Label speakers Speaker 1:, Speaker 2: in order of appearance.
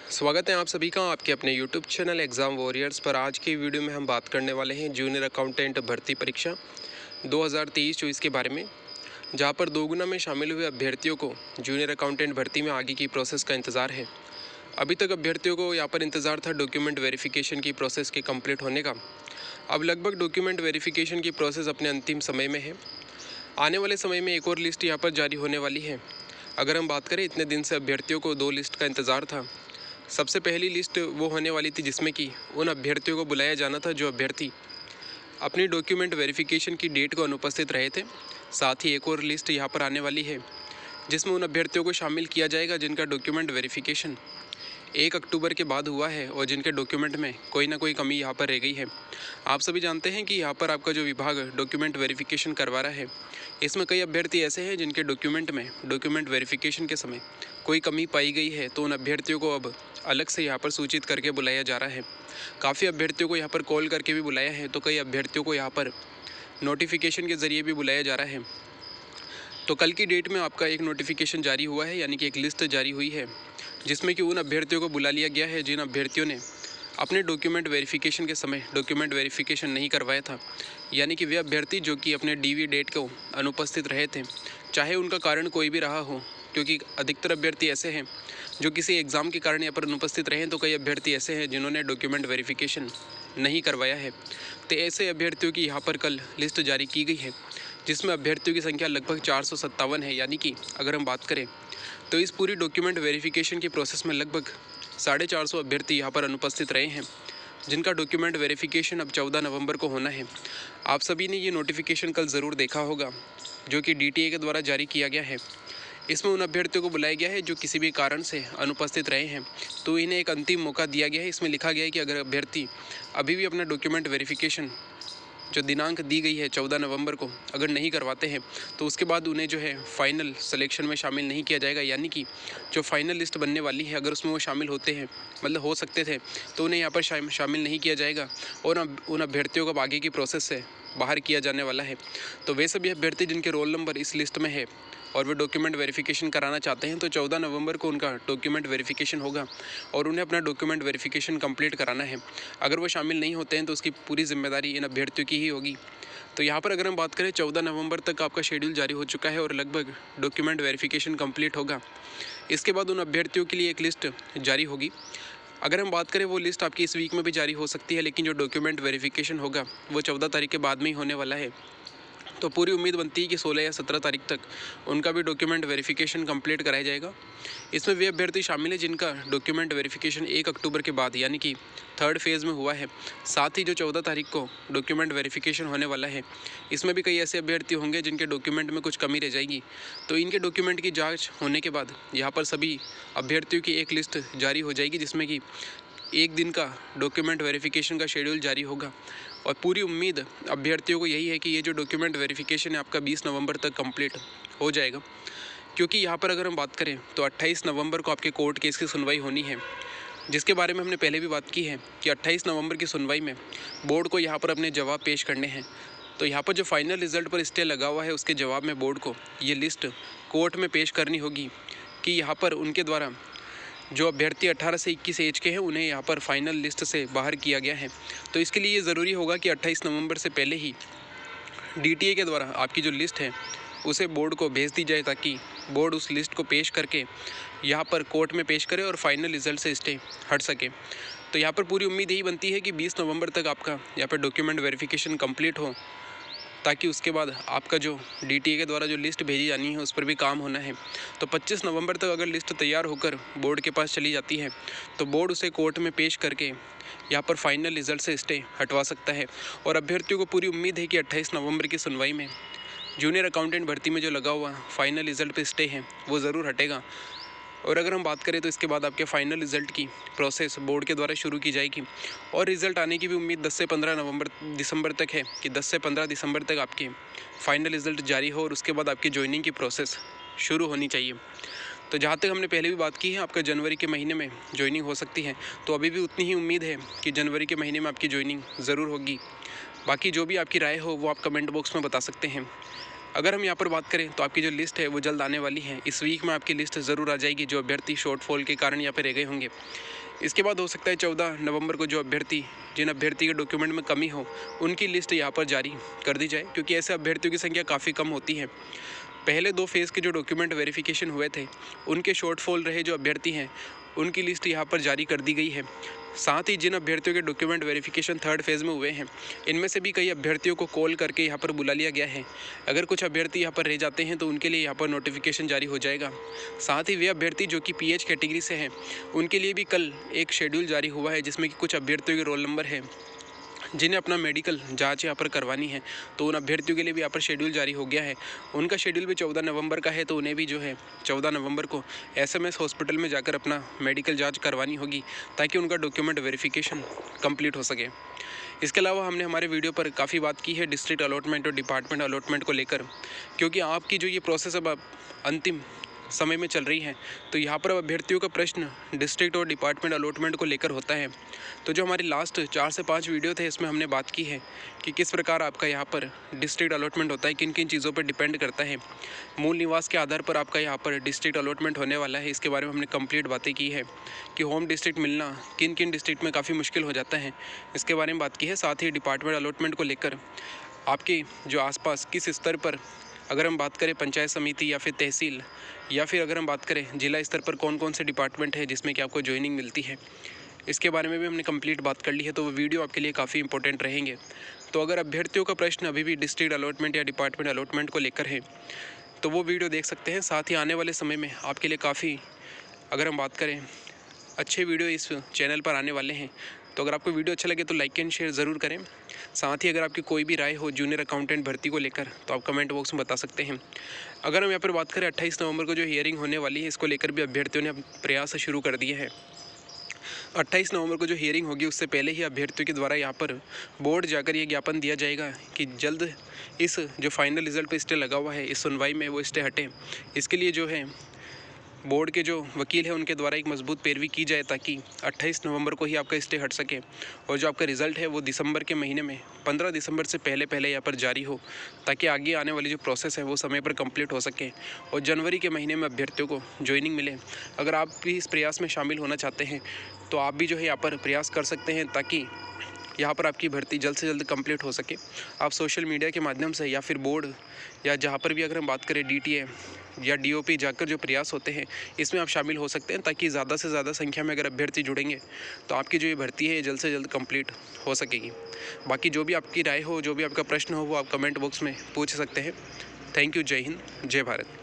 Speaker 1: स्वागत है आप सभी का आपके अपने YouTube चैनल एग्ज़ाम वॉरियर्स पर। आज की वीडियो में हम बात करने वाले हैं जूनियर अकाउंटेंट भर्ती परीक्षा 2023-24 के बारे में, जहां पर दोगुना में शामिल हुए अभ्यर्थियों को जूनियर अकाउंटेंट भर्ती में आगे की प्रोसेस का इंतज़ार है। अभी तक अभ्यर्थियों को यहाँ पर इंतज़ार था डॉक्यूमेंट वेरिफिकेशन की प्रोसेस के कंप्लीट होने का। अब लगभग डॉक्यूमेंट वेरिफिकेशन की प्रोसेस अपने अंतिम समय में है। आने वाले समय में एक और लिस्ट यहाँ पर जारी होने वाली है। अगर हम बात करें, इतने दिन से अभ्यर्थियों को 2 लिस्ट का इंतज़ार था। सबसे पहली लिस्ट वो होने वाली थी जिसमें कि उन अभ्यर्थियों को बुलाया जाना था जो अभ्यर्थी अपनी डॉक्यूमेंट वेरिफिकेशन की डेट को अनुपस्थित रहे थे। साथ ही एक और लिस्ट यहाँ पर आने वाली है जिसमें उन अभ्यर्थियों को शामिल किया जाएगा जिनका डॉक्यूमेंट वेरिफिकेशन 1 अक्टूबर के बाद हुआ है और जिनके डॉक्यूमेंट में कोई ना कोई कमी यहाँ पर रह गई है। आप सभी जानते हैं कि यहाँ पर आपका जो विभाग डॉक्यूमेंट वेरिफिकेशन करवा रहा है, इसमें कई अभ्यर्थी ऐसे हैं जिनके डॉक्यूमेंट में डॉक्यूमेंट वेरिफिकेशन के समय कोई कमी पाई गई है, तो उन अभ्यर्थियों को अब अलग से यहाँ पर सूचित करके बुलाया जा रहा है। काफ़ी अभ्यर्थियों को यहाँ पर कॉल करके भी बुलाया है, तो कई अभ्यर्थियों को यहाँ पर नोटिफिकेशन के ज़रिए भी बुलाया जा रहा है। तो कल की डेट में आपका एक नोटिफिकेशन जारी हुआ है, यानी कि एक लिस्ट जारी हुई है जिसमें कि उन अभ्यर्थियों को बुला लिया गया है जिन अभ्यर्थियों ने अपने डॉक्यूमेंट वेरिफिकेशन के समय डॉक्यूमेंट वेरिफिकेशन नहीं करवाया था। यानी कि वे अभ्यर्थी जो कि अपने डीवी डेट को अनुपस्थित रहे थे, चाहे उनका कारण कोई भी रहा हो, क्योंकि अधिकतर अभ्यर्थी ऐसे हैं जो किसी एग्ज़ाम के कारण यहाँ पर अनुपस्थित रहे हैं, तो कई अभ्यर्थी ऐसे हैं जिन्होंने डॉक्यूमेंट वेरिफिकेशन नहीं करवाया है। तो ऐसे अभ्यर्थियों की यहाँ पर कल लिस्ट जारी की गई है जिसमें अभ्यर्थियों की संख्या लगभग 457 है। यानी कि अगर हम बात करें तो इस पूरी डॉक्यूमेंट वेरिफिकेशन की प्रोसेस में लगभग 450 अभ्यर्थी यहाँ पर अनुपस्थित रहे हैं जिनका डॉक्यूमेंट वेरिफिकेशन अब 14 नवंबर को होना है। आप सभी ने ये नोटिफिकेशन कल ज़रूर देखा होगा जो कि DTA के द्वारा जारी किया गया है। इसमें उन अभ्यर्थियों को बुलाया गया है जो किसी भी कारण से अनुपस्थित रहे हैं, तो इन्हें एक अंतिम मौका दिया गया है। इसमें लिखा गया है कि अगर अभ्यर्थी अभी भी अपना डॉक्यूमेंट वेरिफिकेशन जो दिनांक दी गई है 14 नवंबर को अगर नहीं करवाते हैं, तो उसके बाद उन्हें जो है फाइनल सिलेक्शन में शामिल नहीं किया जाएगा। यानी कि जो फाइनल लिस्ट बनने वाली है, अगर उसमें वो शामिल होते हैं, मतलब हो सकते थे, तो उन्हें यहाँ पर शामिल नहीं किया जाएगा और उन अभ्यर्थियों को आगे की प्रोसेस से बाहर किया जाने वाला है। तो वे सभी अभ्यर्थी जिनके रोल नंबर इस लिस्ट में है और वे डॉक्यूमेंट वेरिफिकेशन कराना चाहते हैं, तो 14 नवंबर को उनका डॉक्यूमेंट वेरिफिकेशन होगा और उन्हें अपना डॉक्यूमेंट वेरिफिकेशन कंप्लीट कराना है। अगर वो शामिल नहीं होते हैं तो उसकी पूरी जिम्मेदारी इन अभ्यर्थियों की ही होगी। तो यहाँ पर अगर हम बात करें, 14 नवंबर तक आपका शेड्यूल जारी हो चुका है और लगभग डॉक्यूमेंट वेरिफिकेशन कंप्लीट होगा। इसके बाद उन अभ्यर्थियों के लिए एक लिस्ट जारी होगी। अगर हम बात करें, वो लिस्ट आपकी इस वीक में भी जारी हो सकती है, लेकिन जो डॉक्यूमेंट वेरिफिकेशन होगा वो 14 तारीख के बाद में ही होने वाला है। तो पूरी उम्मीद बनती है कि 16 या 17 तारीख तक उनका भी डॉक्यूमेंट वेरिफिकेशन कंप्लीट कराया जाएगा। इसमें वे अभ्यर्थी शामिल हैं जिनका डॉक्यूमेंट वेरिफिकेशन 1 अक्टूबर के बाद, यानी कि थर्ड फेज़ में हुआ है। साथ ही जो 14 तारीख को डॉक्यूमेंट वेरिफिकेशन होने वाला है, इसमें भी कई ऐसे अभ्यर्थी होंगे जिनके डॉक्यूमेंट में कुछ कमी रह जाएगी। तो इनके डॉक्यूमेंट की जाँच होने के बाद यहाँ पर सभी अभ्यर्थियों की एक लिस्ट जारी हो जाएगी जिसमें कि एक दिन का डॉक्यूमेंट वेरिफिकेशन का शेड्यूल जारी होगा। और पूरी उम्मीद अभ्यर्थियों को यही है कि ये जो डॉक्यूमेंट वेरिफिकेशन है आपका 20 नवंबर तक कंप्लीट हो जाएगा, क्योंकि यहाँ पर अगर हम बात करें तो 28 नवंबर को आपके कोर्ट केस की सुनवाई होनी है, जिसके बारे में हमने पहले भी बात की है कि 28 नवंबर की सुनवाई में बोर्ड को यहाँ पर अपने जवाब पेश करने हैं। तो यहाँ पर जो फाइनल रिजल्ट पर स्टे लगा हुआ है, उसके जवाब में बोर्ड को ये लिस्ट कोर्ट में पेश करनी होगी कि यहाँ पर उनके द्वारा जो अभ्यर्थी 18 से 21 एज के हैं उन्हें यहाँ पर फाइनल लिस्ट से बाहर किया गया है। तो इसके लिए ये ज़रूरी होगा कि 28 नवंबर से पहले ही DTA के द्वारा आपकी जो लिस्ट है उसे बोर्ड को भेज दी जाए, ताकि बोर्ड उस लिस्ट को पेश करके यहाँ पर कोर्ट में पेश करे और फाइनल रिजल्ट से स्टे हट सके। तो यहाँ पर पूरी उम्मीद यही बनती है कि 20 नवंबर तक आपका यहाँ पर डॉक्यूमेंट वेरिफिकेशन कंप्लीट हो, ताकि उसके बाद आपका जो DTA के द्वारा जो लिस्ट भेजी जानी है उस पर भी काम होना है। तो 25 नवंबर तक अगर लिस्ट तैयार होकर बोर्ड के पास चली जाती है, तो बोर्ड उसे कोर्ट में पेश करके यहाँ पर फाइनल रिजल्ट से स्टे हटवा सकता है। और अभ्यर्थियों को पूरी उम्मीद है कि 28 नवंबर की सुनवाई में जूनियर अकाउंटेंट भर्ती में जो लगा हुआ फाइनल रिजल्ट पे स्टे है वो ज़रूर हटेगा। और अगर हम बात करें तो इसके बाद आपके फाइनल रिज़ल्ट की प्रोसेस बोर्ड के द्वारा शुरू की जाएगी और रिज़ल्ट आने की भी उम्मीद 10 से 15 दिसंबर तक है कि 10 से 15 दिसंबर तक आपके फाइनल रिज़ल्ट जारी हो और उसके बाद आपकी ज्वाइनिंग की प्रोसेस शुरू होनी चाहिए। तो जहाँ तक हमने पहले भी बात की है, आपका जनवरी के महीने में ज्वाइनिंग हो सकती है, तो अभी भी उतनी ही उम्मीद है कि जनवरी के महीने में आपकी ज्वाइनिंग ज़रूर होगी। बाकी जो भी आपकी राय हो वो आप कमेंट बॉक्स में बता सकते हैं। अगर हम यहाँ पर बात करें तो आपकी जो लिस्ट है वो जल्द आने वाली है। इस वीक में आपकी लिस्ट ज़रूर आ जाएगी जो अभ्यर्थी शॉर्टफॉल के कारण यहाँ पर रह गए होंगे। इसके बाद हो सकता है 14 नवंबर को जो अभ्यर्थी जिन अभ्यर्थी के डॉक्यूमेंट में कमी हो उनकी लिस्ट यहाँ पर जारी कर दी जाए, क्योंकि ऐसे अभ्यर्थियों की संख्या काफ़ी कम होती है। पहले 2 फेज़ के जो डॉक्यूमेंट वेरिफिकेशन हुए थे उनके शॉर्टफॉल रहे जो अभ्यर्थी हैं उनकी लिस्ट यहाँ पर जारी कर दी गई है। साथ ही जिन अभ्यर्थियों के डॉक्यूमेंट वेरिफिकेशन 3rd फेज़ में हुए हैं इनमें से भी कई अभ्यर्थियों को कॉल करके यहाँ पर बुला लिया गया है। अगर कुछ अभ्यर्थी यहाँ पर रह जाते हैं तो उनके लिए यहाँ पर नोटिफिकेशन जारी हो जाएगा। साथ ही वे अभ्यर्थी जो कि PH कैटेगरी से हैं उनके लिए भी कल एक शेड्यूल जारी हुआ है जिसमें कि कुछ अभ्यर्थियों के रोल नंबर है जिन्हें अपना मेडिकल जांच यहाँ पर करवानी है, तो उन अभ्यर्थियों के लिए भी यहाँ पर शेड्यूल जारी हो गया है। उनका शेड्यूल भी 14 नवंबर का है, तो उन्हें भी जो है 14 नवंबर को SMS हॉस्पिटल में जाकर अपना मेडिकल जांच करवानी होगी ताकि उनका डॉक्यूमेंट वेरिफिकेशन कंप्लीट हो सके। इसके अलावा हमने हमारे वीडियो पर काफ़ी बात की है डिस्ट्रिक्ट अलॉटमेंट और डिपार्टमेंट अलॉटमेंट को लेकर, क्योंकि आपकी जो ये प्रोसेस अब अंतिम समय में चल रही है तो यहाँ पर अभ्यर्थियों का प्रश्न डिस्ट्रिक्ट और डिपार्टमेंट अलॉटमेंट को लेकर होता है। तो जो हमारी लास्ट 4 से 5 वीडियो थे इसमें हमने बात की है कि किस प्रकार आपका यहाँ पर डिस्ट्रिक्ट अलॉटमेंट होता है, किन किन चीज़ों पर डिपेंड करता है। मूल निवास के आधार पर आपका यहाँ पर डिस्ट्रिक्ट अलॉटमेंट होने वाला है, इसके बारे में हमने कंप्लीट बातें की है कि होम डिस्ट्रिक्ट मिलना किन किन डिस्ट्रिक्ट में काफ़ी मुश्किल हो जाता है, इसके बारे में बात की है। साथ ही डिपार्टमेंट अलॉटमेंट को लेकर आपके जो आसपास किस स्तर पर, अगर हम बात करें पंचायत समिति या फिर तहसील, या फिर अगर हम बात करें जिला स्तर पर कौन कौन से डिपार्टमेंट है जिसमें कि आपको ज्वाइनिंग मिलती है, इसके बारे में भी हमने कंप्लीट बात कर ली है। तो वो वीडियो आपके लिए काफ़ी इंपॉर्टेंट रहेंगे। तो अगर अभ्यर्थियों का प्रश्न अभी भी डिस्ट्रिक्ट अलॉटमेंट या डिपार्टमेंट अलॉटमेंट को लेकर है तो वो वीडियो देख सकते हैं। साथ ही आने वाले समय में आपके लिए काफ़ी, अगर हम बात करें, अच्छे वीडियो इस चैनल पर आने वाले हैं। तो अगर आपको वीडियो अच्छा लगे तो लाइक एंड शेयर ज़रूर करें। साथ ही अगर आपकी कोई भी राय हो जूनियर अकाउंटेंट भर्ती को लेकर तो आप कमेंट बॉक्स में बता सकते हैं। अगर हम यहाँ पर बात करें 28 नवंबर को जो हियरिंग होने वाली है इसको लेकर भी अभ्यर्थियों ने प्रयास शुरू कर दिए हैं। 28 नवंबर को जो हियरिंग होगी उससे पहले ही अभ्यर्थियों के द्वारा यहाँ पर बोर्ड जाकर ये ज्ञापन दिया जाएगा कि जल्द इस जो फाइनल रिजल्ट पे स्टे लगा हुआ है इस सुनवाई में वो स्टे हटे। इसके लिए जो है बोर्ड के जो वकील है उनके द्वारा एक मजबूत पैरवी की जाए ताकि 28 नवंबर को ही आपका स्टे हट सके और जो आपका रिज़ल्ट है वो दिसंबर के महीने में 15 दिसंबर से पहले यहाँ पर जारी हो, ताकि आगे आने वाली जो प्रोसेस है वो समय पर कंप्लीट हो सके और जनवरी के महीने में अभ्यर्थियों को ज्वाइनिंग मिले। अगर आप भी इस प्रयास में शामिल होना चाहते हैं तो आप भी जो है यहाँ पर प्रयास कर सकते हैं ताकि यहाँ पर आपकी भर्ती जल्द से जल्द कंप्लीट हो सके। आप सोशल मीडिया के माध्यम से या फिर बोर्ड या जहाँ पर भी अगर हम बात करें DTA या DOP जाकर जो प्रयास होते हैं इसमें आप शामिल हो सकते हैं ताकि ज़्यादा से ज़्यादा संख्या में अगर अभ्यर्थी जुड़ेंगे तो आपकी जो ये भर्ती है ये जल्द से जल्द कंप्लीट हो सकेगी। बाकी जो भी आपकी राय हो, जो भी आपका प्रश्न हो वो आप कमेंट बॉक्स में पूछ सकते हैं। Thank you. जय हिंद, जय भारत।